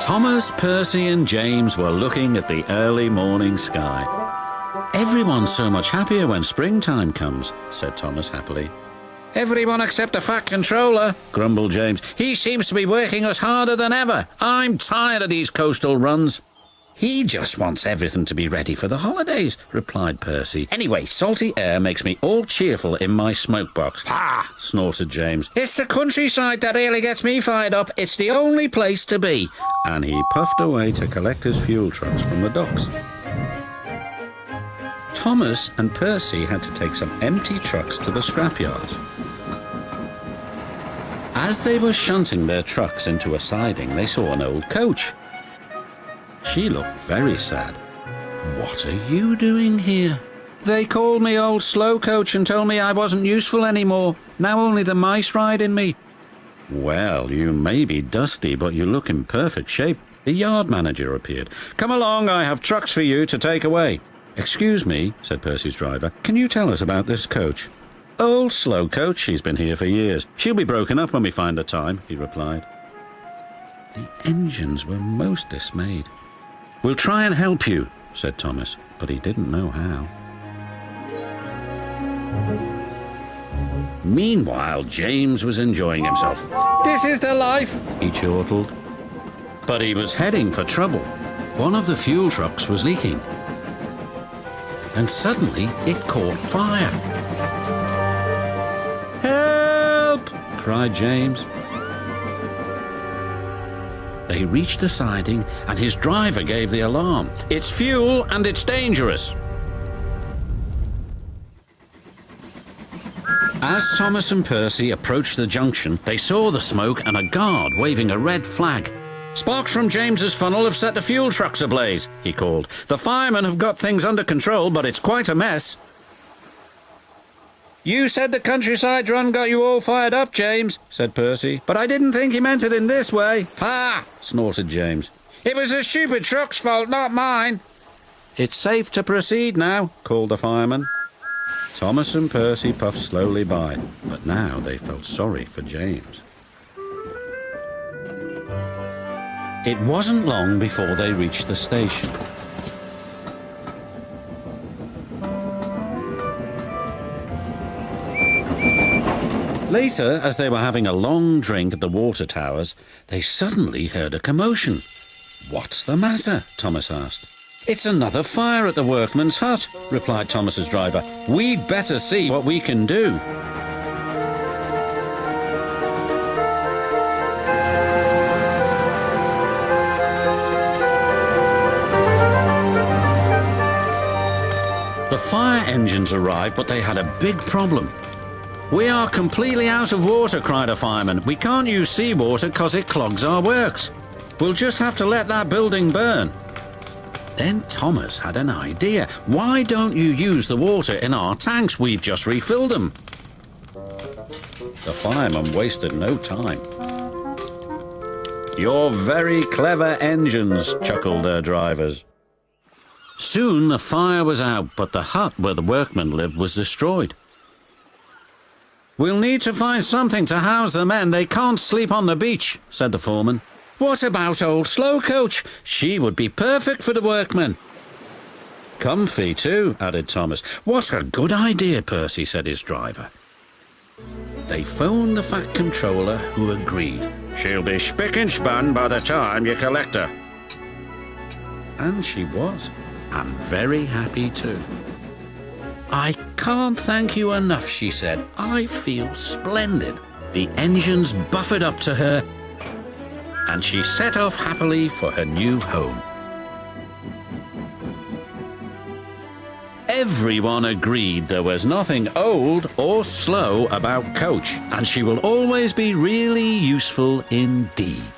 Thomas, Percy and James were looking at the early morning sky. "Everyone's so much happier when springtime comes," said Thomas happily. "Everyone except the Fat Controller," grumbled James. "He seems to be working us harder than ever. I'm tired of these coastal runs." "He just wants everything to be ready for the holidays," replied Percy. "Anyway, salty air makes me all cheerful in my smoke box." "Ha!" snorted James. "It's the countryside that really gets me fired up. It's the only place to be." And he puffed away to collect his fuel trucks from the docks. Thomas and Percy had to take some empty trucks to the scrapyards. As they were shunting their trucks into a siding, they saw an old coach. She looked very sad. "What are you doing here?" "They called me old slow coach and told me I wasn't useful anymore. Now only the mice ride in me." "Well, you may be dusty, but you look in perfect shape." The yard manager appeared. "Come along, I have trucks for you to take away." "Excuse me," said Percy's driver. "Can you tell us about this coach?" "Old slow coach, she's been here for years. She'll be broken up when we find the time," he replied. The engines were most dismayed. "We'll try and help you," said Thomas, but he didn't know how. Meanwhile, James was enjoying himself. "This is the life," he chortled. But he was heading for trouble. One of the fuel trucks was leaking. And suddenly it caught fire. "Help!" cried James. They reached the siding and his driver gave the alarm. "It's fuel and it's dangerous." As Thomas and Percy approached the junction, they saw the smoke and a guard waving a red flag. "Sparks from James's funnel have set the fuel trucks ablaze," he called. "The firemen have got things under control, but it's quite a mess." "You said the countryside run got you all fired up, James," said Percy. "But I didn't think he meant it in this way." "Ha!" snorted James. "It was the stupid truck's fault, not mine." "It's safe to proceed now," called the fireman. Thomas and Percy puffed slowly by, but now they felt sorry for James. It wasn't long before they reached the station. Later, as they were having a long drink at the water towers, they suddenly heard a commotion. "What's the matter?" Thomas asked. "It's another fire at the workman's hut," replied Thomas's driver. "We'd better see what we can do." The fire engines arrived, but they had a big problem. "We are completely out of water," cried a fireman. "We can't use seawater because it clogs our works. We'll just have to let that building burn." Then Thomas had an idea. "Why don't you use the water in our tanks? We've just refilled them." The fireman wasted no time. "You're very clever engines," chuckled their drivers. Soon the fire was out, but the hut where the workmen lived was destroyed. "We'll need to find something to house the men. They can't sleep on the beach," said the foreman. "What about old slow coach? She would be perfect for the workmen." "Comfy too," added Thomas. "What a good idea, Percy," said his driver. They phoned the Fat Controller, who agreed. "She'll be spick and span by the time you collect her." And she was, and very happy too. "I can't thank you enough," she said. "I feel splendid." The engines buffered up to her, and she set off happily for her new home. Everyone agreed there was nothing old or slow about Coach, and she will always be really useful indeed.